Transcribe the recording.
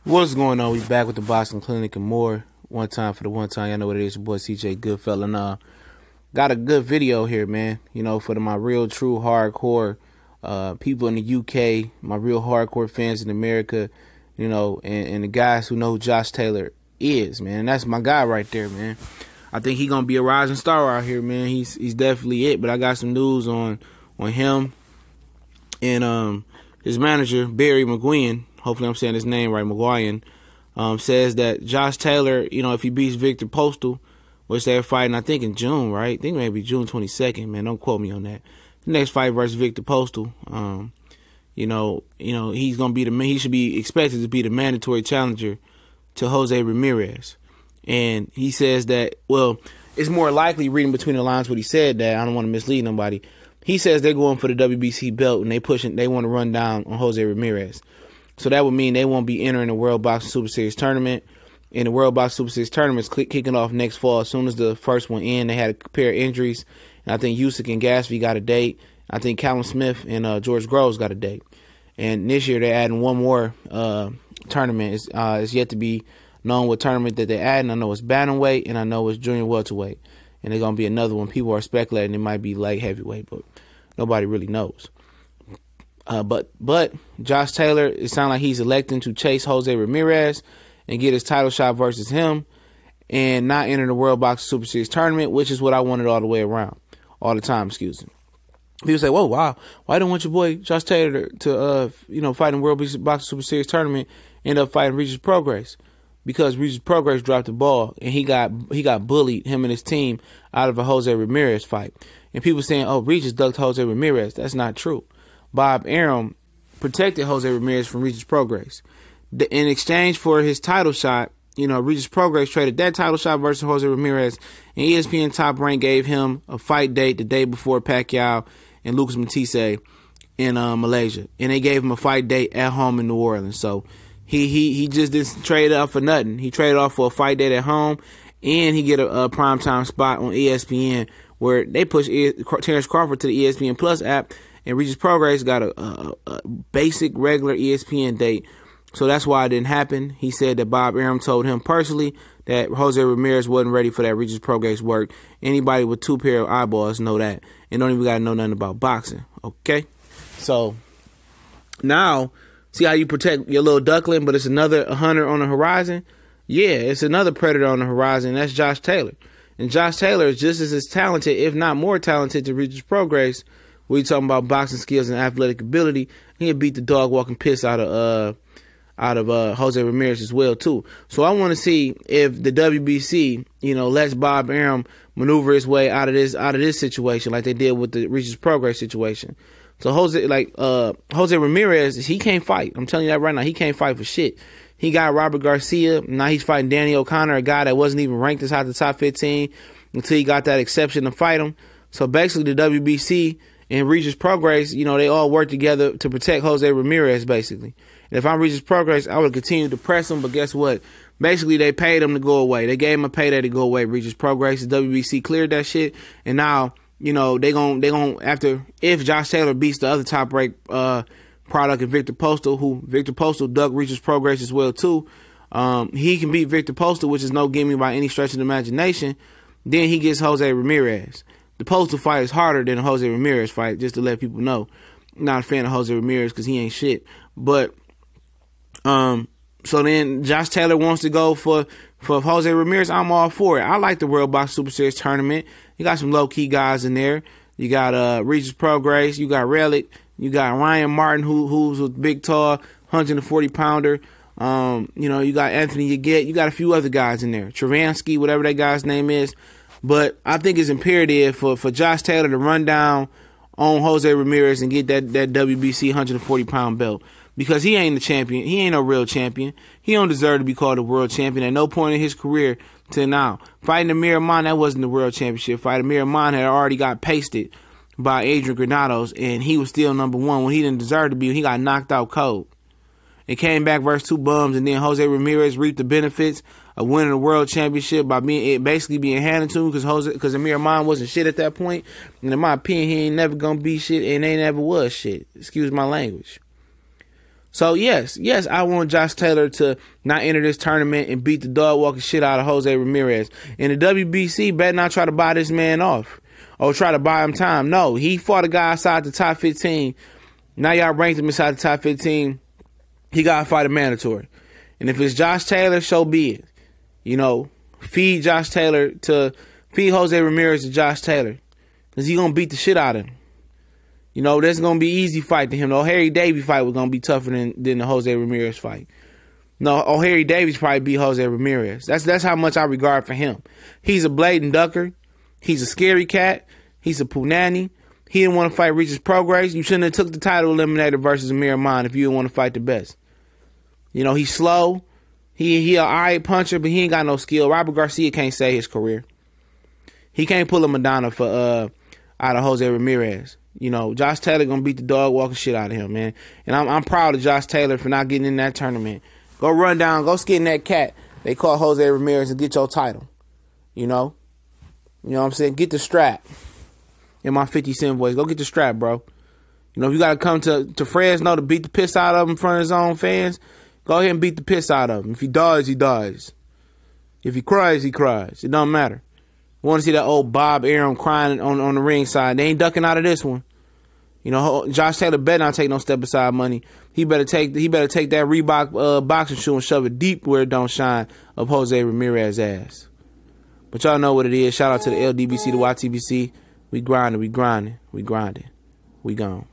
What's going on? We back with the Boxing Clinic and more. One time for the one time. Y'all know what it is. Your boy CJ Goodfella. And got a good video here, man. You know, for my real, true, hardcore people in the UK, my real hardcore fans in America, you know, and the guys who know who Josh Taylor is, man. And that's my guy right there, man. I think he's gonna be a rising star out here, man. He's definitely it. But I got some news on him and his manager, Barry McGuigan. Hopefully I'm saying his name right, McGuigan, says that Josh Taylor, you know, if he beats Victor Postal, which they're fighting, I think in June, right? I think maybe June 22nd, man. Don't quote me on that. The next fight versus Victor Postal, you know, he's gonna be he should be expected to be the mandatory challenger to Jose Ramirez. And he says that, well, it's more likely, reading between the lines what he said, that I don't want to mislead nobody. He says they're going for the WBC belt and they want to run down on Jose Ramirez. So that would mean they won't be entering the World Boxing Super Series tournament. And the World Boxing Super Series tournament is kicking off next fall. As soon as the first one in, they had a pair of injuries. And I think Usyk and Gasly got a date. I think Callum Smith and George Groves got a date. And this year they're adding one more tournament. It's yet to be known what tournament that they're adding. I know it's bantamweight and I know it's junior welterweight. And there's going to be another one. People are speculating it might be light heavyweight, but nobody really knows. But Josh Taylor, it sounds like he's electing to chase Jose Ramirez and get his title shot versus him and not enter the World Boxing Super Series tournament, which is what I wanted all the time, excuse me. People say, whoa, wow, why don't want your boy Josh Taylor to fight in World Boxing Super Series tournament, end up fighting Regis Prograis? Because Regis Prograis dropped the ball and he got bullied, him and his team, out of a Jose Ramirez fight. And people saying, oh, Regis ducked Jose Ramirez. That's not true. Bob Arum protected Jose Ramirez from Regis Prograis. In exchange for his title shot, you know, Regis Prograis traded that title shot versus Jose Ramirez, and ESPN Top Rank gave him a fight date the day before Pacquiao and Lucas Matisse in Malaysia, and they gave him a fight date at home in New Orleans. So he just didn't trade up for nothing. He traded off for a fight date at home, and he get a primetime spot on ESPN where they push Terrence Crawford to the ESPN Plus app. And Regis Prograis got a basic, regular ESPN date. So that's why it didn't happen. He said that Bob Arum told him personally that Jose Ramirez wasn't ready for that Regis Prograis work. Anybody with two pair of eyeballs know that. And don't even got to know nothing about boxing. Okay? So now, see how you protect your little duckling, but it's another hunter on the horizon? Yeah, it's another predator on the horizon. And that's Josh Taylor. And Josh Taylor is just as talented, if not more talented, to Regis Prograis. We talking about boxing skills and athletic ability. He'll beat the dog walking piss out of Jose Ramirez as well too. So I want to see if the WBC, you know, lets Bob Arum maneuver his way out of this situation like they did with the Regis Prograis situation. So Jose Ramirez, he can't fight. I'm telling you that right now. He can't fight for shit. He got Robert Garcia. Now he's fighting Danny O'Connor, a guy that wasn't even ranked inside the top 15 until he got that exception to fight him. So basically the WBC and Regis Prograis, you know, they all work together to protect Jose Ramirez, basically. And if I'm Regis Prograis, I would continue to press him, but guess what? Basically, they paid him to go away. They gave him a payday to go away, Regis Prograis. The WBC cleared that shit, and now, you know, they gon' after, if Josh Taylor beats the other top-ranked product in Victor Postal, who Victor Postal ducked Regis Prograis as well, too. He can beat Victor Postal, which is no gimme by any stretch of the imagination. Then he gets Jose Ramirez. The Postal fight is harder than the Jose Ramirez fight, just to let people know. I'm not a fan of Jose Ramirez because he ain't shit. But, so then Josh Taylor wants to go for Jose Ramirez. I'm all for it. I like the World Boxing Super Series tournament. You got some low-key guys in there. You got Regis Prograis. You got Relic. You got Ryan Martin, who's a big, tall, 140-pounder. You know, you got Anthony Yaget. You got a few other guys in there. Travansky, whatever that guy's name is. But I think it's imperative for Josh Taylor to run down on Jose Ramirez and get that WBC 140-pound belt. Because he ain't the champion. He ain't no real champion. He don't deserve to be called a world champion at no point in his career till now. Fighting Amir Ahman, that wasn't the world championship fight. Amir Ahman had already got pasted by Adrian Granados, and he was still number one when he didn't deserve to be. He got knocked out cold. It came back versus two bums, and then Jose Ramirez reaped the benefits of winning the world championship by basically being handed to him because Amir Ahman wasn't shit at that point. And in my opinion, he ain't never gonna be shit, and they never was shit. Excuse my language. So, yes, I want Josh Taylor to not enter this tournament and beat the dog walking shit out of Jose Ramirez. And the WBC better not try to buy this man off or try to buy him time. No, he fought a guy outside the top 15. Now y'all ranked him inside the top 15. He got to fight a mandatory. And if it's Josh Taylor, so be it. You know, feed Jose Ramirez to Josh Taylor. Because he going to beat the shit out of him. You know, that's going to be easy fight to him. The O'Harry Davies fight was going to be tougher than the Jose Ramirez fight. No, O'Harry Davies probably beat Jose Ramirez. That's how much I regard for him. He's a blatant ducker. He's a scary cat. He's a punani. He didn't want to fight Regis Prograis. You shouldn't have took the title eliminator versus Amir Ahman if you didn't want to fight the best. You know, he's slow. He an alright puncher, but he ain't got no skill. Robert Garcia can't save his career. He can't pull a Madonna for out of Jose Ramirez. You know, Josh Taylor gonna beat the dog walking shit out of him, man. And I'm proud of Josh Taylor for not getting in that tournament. Go run down, go skin that cat they call Jose Ramirez and get your title. You know what I'm saying? Get the strap. In my 50 Cent voice, go get the strap, bro. You know, if you gotta come to Fresno to beat the piss out of him in front of his own fans, go ahead and beat the piss out of him. If he dies, he dies. If he cries, he cries. It don't matter. I want to see that old Bob Arum crying on the ringside. They ain't ducking out of this one. You know, Josh Taylor better not take no step aside money. He better take that Reebok boxing shoe and shove it deep where it don't shine up Jose Ramirez's ass. But y'all know what it is. Shout out to the LDBC, the YTBC. We grinding. We gone.